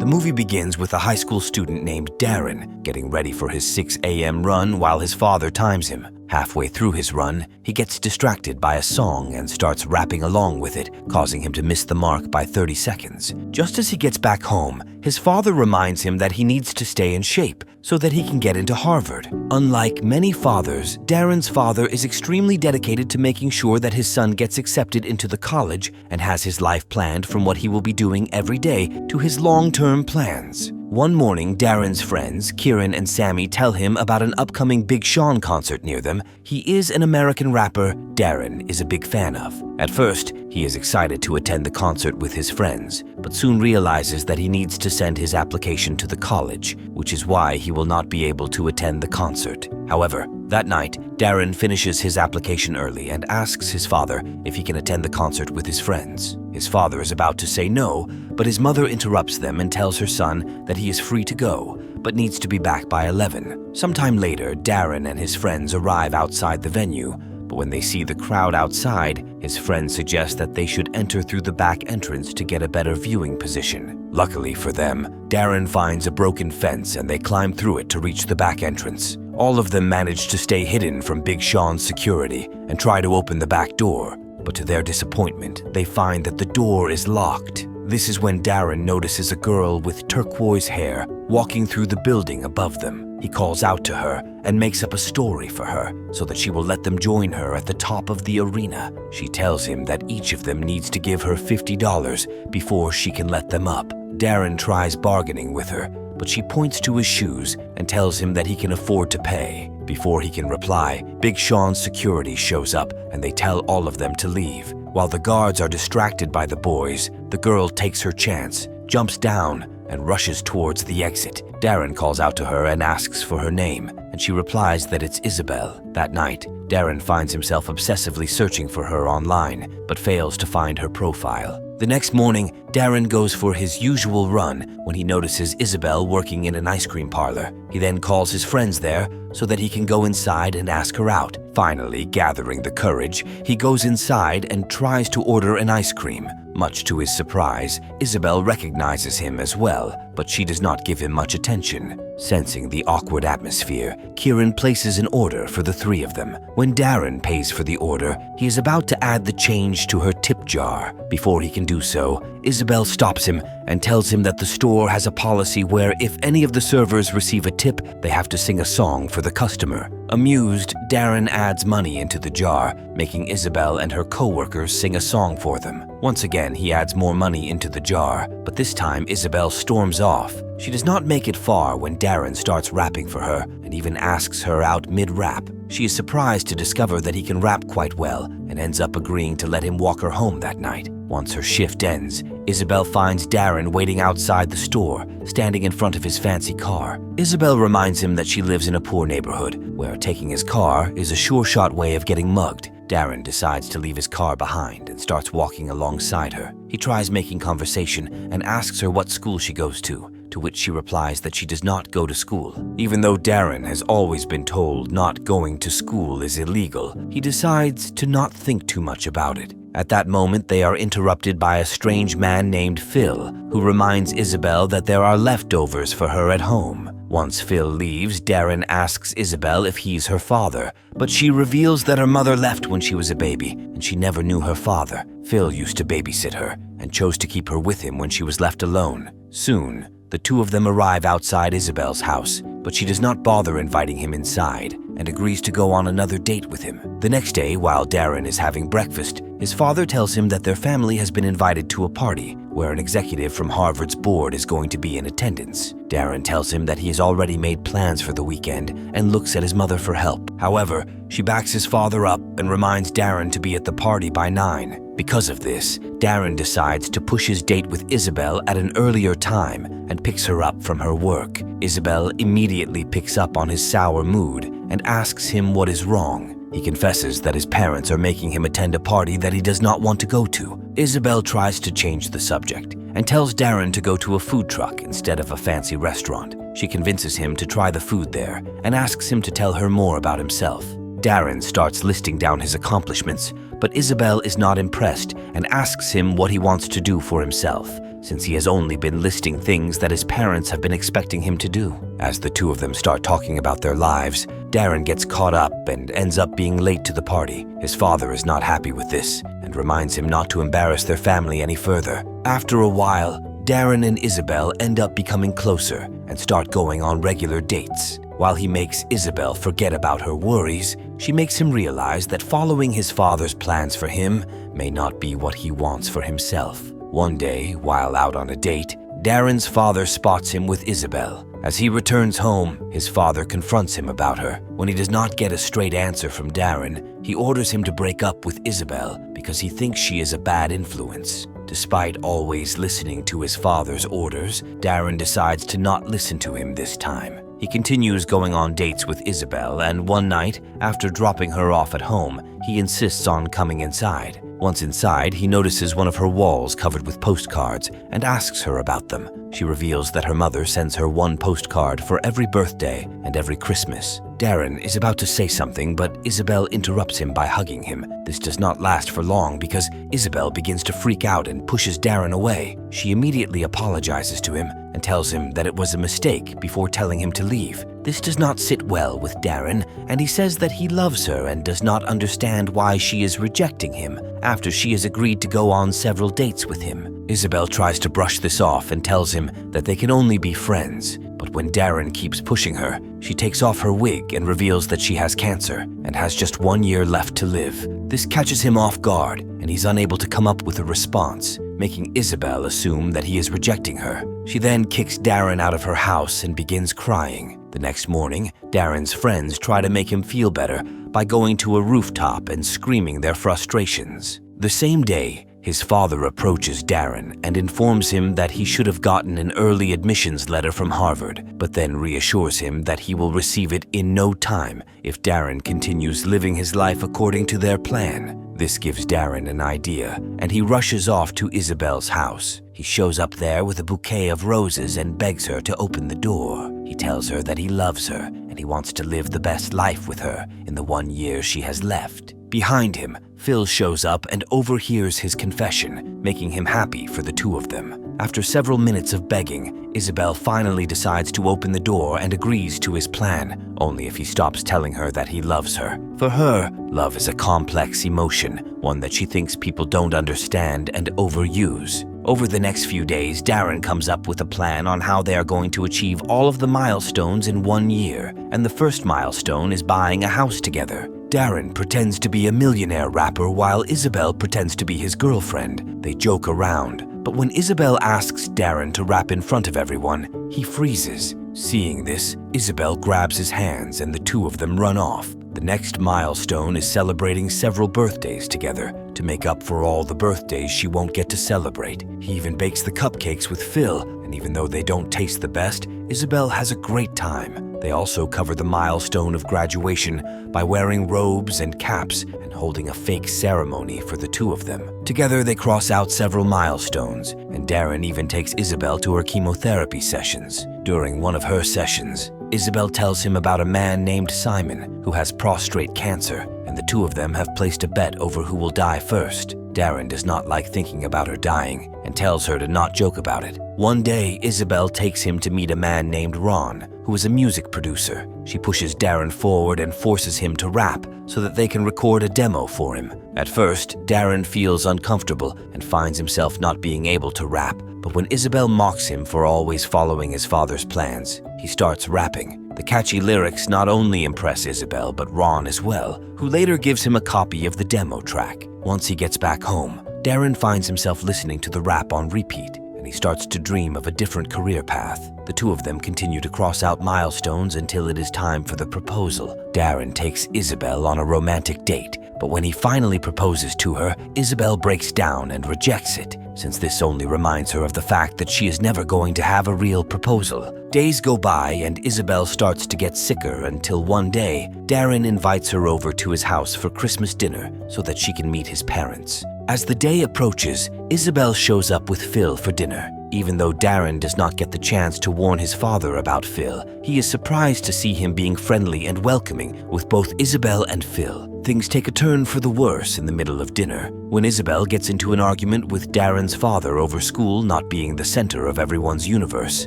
movie begins with a high school student named Darren getting ready for his 6 a.m. run while his father times him. Halfway through his run, he gets distracted by a song and starts rapping along with it, causing him to miss the mark by 30 seconds. Just as he gets back home, his father reminds him that he needs to stay in shape so that he can get into Harvard. Unlike many fathers, Darren's father is extremely dedicated to making sure that his son gets accepted into the college and has his life planned from what he will be doing every day to his long-term plans. One morning, Darren's friends, Kieran and Sammy, tell him about an upcoming Big Sean concert near them. He is an American rapper Darren is a big fan of. At first, he is excited to attend the concert with his friends, but soon realizes that he needs to send his application to the college, which is why he will not be able to attend the concert. However, that night, Darren finishes his application early and asks his father if he can attend the concert with his friends. His father is about to say no, but his mother interrupts them and tells her son that he is free to go, but needs to be back by 11. Sometime later, Darren and his friends arrive outside the venue, but when they see the crowd outside, his friends suggest that they should enter through the back entrance to get a better viewing position. Luckily for them, Darren finds a broken fence and they climb through it to reach the back entrance. All of them manage to stay hidden from Big Sean's security and try to open the back door, but to their disappointment, they find that the door is locked. This is when Darren notices a girl with turquoise hair walking through the building above them. He calls out to her and makes up a story for her so that she will let them join her at the top of the arena. She tells him that each of them needs to give her $50 before she can let them up. Darren tries bargaining with her, but she points to his shoes and tells him that he can afford to pay. Before he can reply, Big Sean's security shows up and they tell all of them to leave. While the guards are distracted by the boys, the girl takes her chance, jumps down, and rushes towards the exit. Darren calls out to her and asks for her name, and she replies that it's Isabelle. That night, Darren finds himself obsessively searching for her online, but fails to find her profile. The next morning, Darren goes for his usual run when he notices Isabelle working in an ice cream parlor. He then calls his friends there so that he can go inside and ask her out. Finally, gathering the courage, he goes inside and tries to order an ice cream. Much to his surprise, Isabelle recognizes him as well, but she does not give him much attention. Sensing the awkward atmosphere, Kieran places an order for the three of them. When Darren pays for the order, he is about to add the change to her tip jar. Before he can do so, Isabelle stops him and tells him that the store has a policy where if any of the servers receive a tip, they have to sing a song for the customer. Amused, Darren adds money into the jar, making Isabelle and her co-workers sing a song for them. Once again, he adds more money into the jar, but this time Isabelle storms off. She does not make it far when Darren starts rapping for her and even asks her out mid-rap. She is surprised to discover that he can rap quite well and ends up agreeing to let him walk her home that night. Once her shift ends, Isabelle finds Darren waiting outside the store, standing in front of his fancy car. Isabelle reminds him that she lives in a poor neighborhood, where taking his car is a sure-shot way of getting mugged. Darren decides to leave his car behind and starts walking alongside her. He tries making conversation and asks her what school she goes to which she replies that she does not go to school. Even though Darren has always been told not going to school is illegal, he decides to not think too much about it. At that moment, they are interrupted by a strange man named Phil, who reminds Isabelle that there are leftovers for her at home. Once Phil leaves, Darren asks Isabelle if he's her father, but she reveals that her mother left when she was a baby, and she never knew her father. Phil used to babysit her, and chose to keep her with him when she was left alone. Soon, the two of them arrive outside Isabelle's house, but she does not bother inviting him inside and agrees to go on another date with him. The next day, while Darren is having breakfast, his father tells him that their family has been invited to a party where an executive from Harvard's board is going to be in attendance. Darren tells him that he has already made plans for the weekend and looks at his mother for help. However, she backs his father up and reminds Darren to be at the party by 9. Because of this, Darren decides to push his date with Isabelle at an earlier time and picks her up from her work. Isabelle immediately picks up on his sour mood and asks him what is wrong. He confesses that his parents are making him attend a party that he does not want to go to. Isabelle tries to change the subject and tells Darren to go to a food truck instead of a fancy restaurant. She convinces him to try the food there and asks him to tell her more about himself. Darren starts listing down his accomplishments, but Isabelle is not impressed and asks him what he wants to do for himself. since he has only been listing things that his parents have been expecting him to do. As the two of them start talking about their lives, Darren gets caught up and ends up being late to the party. His father is not happy with this and reminds him not to embarrass their family any further. After a while, Darren and Isabelle end up becoming closer and start going on regular dates. While he makes Isabelle forget about her worries, she makes him realize that following his father's plans for him may not be what he wants for himself. One day, while out on a date, Darren's father spots him with Isabelle. As he returns home, his father confronts him about her. When he does not get a straight answer from Darren, he orders him to break up with Isabelle because he thinks she is a bad influence. Despite always listening to his father's orders, Darren decides to not listen to him this time. He continues going on dates with Isabelle, and one night, after dropping her off at home, he insists on coming inside. Once inside, he notices one of her walls covered with postcards and asks her about them. She reveals that her mother sends her one postcard for every birthday and every Christmas. Darren is about to say something, but Isabelle interrupts him by hugging him. This does not last for long because Isabelle begins to freak out and pushes Darren away. She immediately apologizes to him and tells him that it was a mistake before telling him to leave. This does not sit well with Darren, and he says that he loves her and does not understand why she is rejecting him after she has agreed to go on several dates with him. Isabelle tries to brush this off and tells him that they can only be friends. But when Darren keeps pushing her, she takes off her wig and reveals that she has cancer and has just 1 year left to live. This catches him off guard, and he's unable to come up with a response, making Isabelle assume that he is rejecting her. She then kicks Darren out of her house and begins crying. The next morning, Darren's friends try to make him feel better by going to a rooftop and screaming their frustrations. The same day, his father approaches Darren and informs him that he should have gotten an early admissions letter from Harvard, but then reassures him that he will receive it in no time if Darren continues living his life according to their plan. This gives Darren an idea, and he rushes off to Isabelle's house. He shows up there with a bouquet of roses and begs her to open the door. He tells her that he loves her and he wants to live the best life with her in the 1 year she has left. Behind him, Phil shows up and overhears his confession, making him happy for the two of them. After several minutes of begging, Isabelle finally decides to open the door and agrees to his plan, only if he stops telling her that he loves her. For her, love is a complex emotion, one that she thinks people don't understand and overuse. Over the next few days, Darren comes up with a plan on how they are going to achieve all of the milestones in 1 year, and the first milestone is buying a house together. Darren pretends to be a millionaire rapper while Isabelle pretends to be his girlfriend. They joke around, but when Isabelle asks Darren to rap in front of everyone, he freezes. Seeing this, Isabelle grabs his hands and the two of them run off. The next milestone is celebrating several birthdays together to make up for all the birthdays she won't get to celebrate. He even bakes the cupcakes with Phil, and even though they don't taste the best, Isabelle has a great time. They also cover the milestone of graduation by wearing robes and caps and holding a fake ceremony for the two of them. Together, they cross out several milestones, and Darren even takes Isabelle to her chemotherapy sessions. During one of her sessions, Isabelle tells him about a man named Simon who has prostate cancer, and the two of them have placed a bet over who will die first. Darren does not like thinking about her dying and tells her to not joke about it. One day, Isabelle takes him to meet a man named Ron, who is a music producer. She pushes Darren forward and forces him to rap so that they can record a demo for him. At first, Darren feels uncomfortable and finds himself not being able to rap, but when Isabelle mocks him for always following his father's plans, he starts rapping. The catchy lyrics not only impress Isabelle, but Ron as well, who later gives him a copy of the demo track. Once he gets back home, Darren finds himself listening to the rap on repeat, and he starts to dream of a different career path. The two of them continue to cross out milestones until it is time for the proposal. Darren takes Isabelle on a romantic date, but when he finally proposes to her, Isabelle breaks down and rejects it, since this only reminds her of the fact that she is never going to have a real proposal. Days go by and Isabelle starts to get sicker until one day, Darren invites her over to his house for Christmas dinner so that she can meet his parents. As the day approaches, Isabelle shows up with Phil for dinner. Even though Darren does not get the chance to warn his father about Phil, he is surprised to see him being friendly and welcoming with both Isabelle and Phil. things take a turn for the worse in the middle of dinner, when Isabelle gets into an argument with Darren's father over school not being the center of everyone's universe.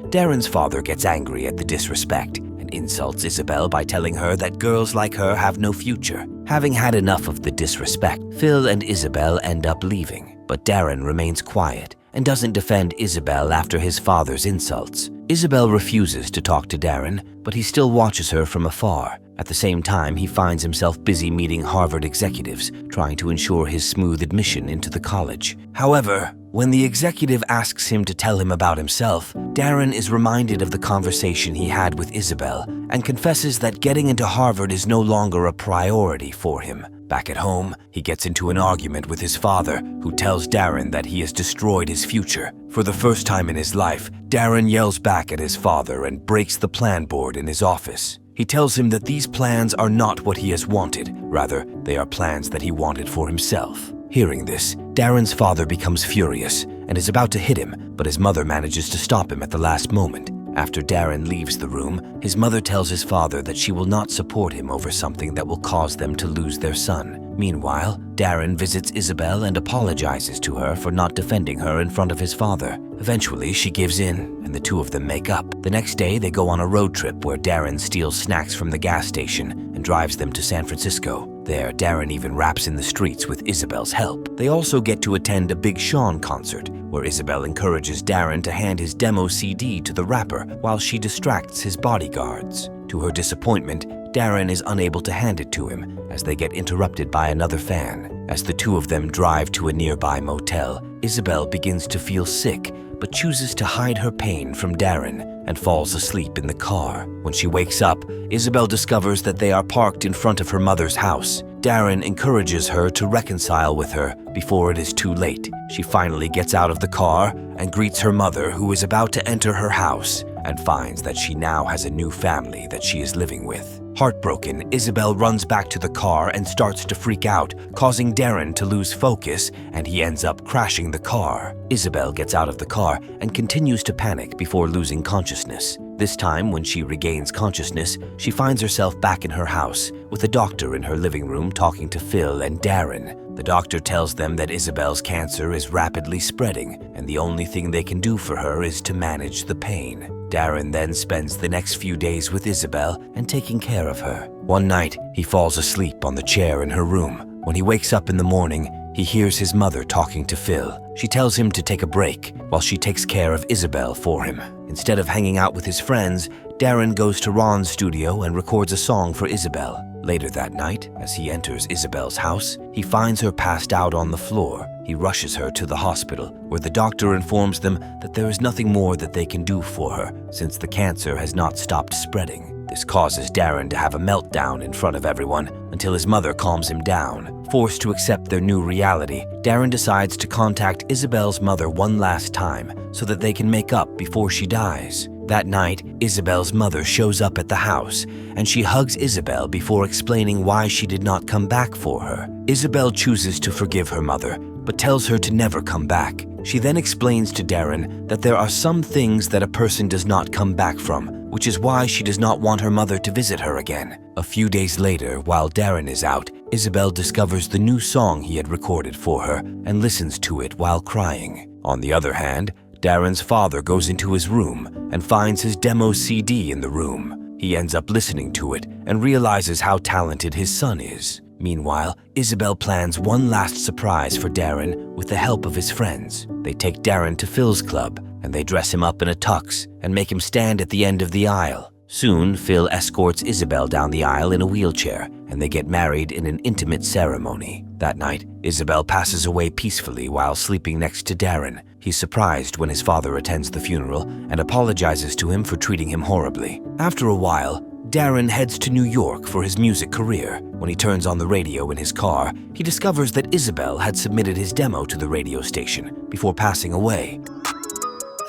Darren's father gets angry at the disrespect and insults Isabelle by telling her that girls like her have no future. Having had enough of the disrespect, Phil and Isabelle end up leaving, but Darren remains quiet and doesn't defend Isabelle after his father's insults. Isabelle refuses to talk to Darren, but he still watches her from afar. At the same time, he finds himself busy meeting Harvard executives, trying to ensure his smooth admission into the college. However, when the executive asks him to tell him about himself, Darren is reminded of the conversation he had with Isabelle and confesses that getting into Harvard is no longer a priority for him. Back at home, he gets into an argument with his father, who tells Darren that he has destroyed his future. For the first time in his life, Darren yells back at his father and breaks the plan board in his office. He tells him that these plans are not what he has wanted. Rather, they are plans that he wanted for himself. Hearing this, Darren's father becomes furious and is about to hit him, but his mother manages to stop him at the last moment. After Darren leaves the room, his mother tells his father that she will not support him over something that will cause them to lose their son. Meanwhile, Darren visits Isabelle and apologizes to her for not defending her in front of his father. Eventually, she gives in, and the two of them make up. The next day, they go on a road trip where Darren steals snacks from the gas station and drives them to San Francisco. There, Darren even raps in the streets with Isabelle's help. They also get to attend a Big Sean concert, where Isabelle encourages Darren to hand his demo CD to the rapper while she distracts his bodyguards. To her disappointment, Darren is unable to hand it to him as they get interrupted by another fan. As the two of them drive to a nearby motel, Isabelle begins to feel sick but chooses to hide her pain from Darren and falls asleep in the car. When she wakes up, Isabelle discovers that they are parked in front of her mother's house. Darren encourages her to reconcile with her before it is too late. She finally gets out of the car and greets her mother, who is about to enter her house, and finds that she now has a new family that she is living with. Heartbroken, Isabelle runs back to the car and starts to freak out, causing Darren to lose focus, and he ends up crashing the car. Isabelle gets out of the car and continues to panic before losing consciousness. This time, when she regains consciousness, she finds herself back in her house, with a doctor in her living room talking to Phil and Darren. The doctor tells them that Isabelle's cancer is rapidly spreading, and the only thing they can do for her is to manage the pain. Darren then spends the next few days with Isabelle and taking care of her. One night, he falls asleep on the chair in her room. When he wakes up in the morning, he hears his mother talking to Phil. She tells him to take a break while she takes care of Isabelle for him. Instead of hanging out with his friends, Darren goes to Ron's studio and records a song for Isabelle. Later that night, as he enters Isabelle's house, he finds her passed out on the floor. He rushes her to the hospital, where the doctor informs them that there is nothing more that they can do for her since the cancer has not stopped spreading. This causes Darren to have a meltdown in front of everyone until his mother calms him down. Forced to accept their new reality, Darren decides to contact Isabelle's mother one last time so that they can make up before she dies. That night, Isabelle's mother shows up at the house, and she hugs Isabelle before explaining why she did not come back for her. Isabelle chooses to forgive her mother, but tells her to never come back. She then explains to Darren that there are some things that a person does not come back from, which is why she does not want her mother to visit her again. A few days later, while Darren is out, Isabelle discovers the new song he had recorded for her and listens to it while crying. On the other hand, Darren's father goes into his room and finds his demo CD in the room. He ends up listening to it and realizes how talented his son is. Meanwhile, Isabelle plans one last surprise for Darren with the help of his friends. They take Darren to Phil's club, and they dress him up in a tux and make him stand at the end of the aisle. Soon, Phil escorts Isabelle down the aisle in a wheelchair, and they get married in an intimate ceremony. That night, Isabelle passes away peacefully while sleeping next to Darren. He's surprised when his father attends the funeral and apologizes to him for treating him horribly. After a while, Darren heads to New York for his music career. When he turns on the radio in his car, he discovers that Isabelle had submitted his demo to the radio station before passing away.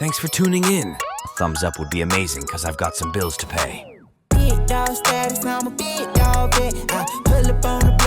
Thanks for tuning in. A thumbs up would be amazing because I've got some bills to pay. Big dog status, I'm a big dog vet. I pull up on the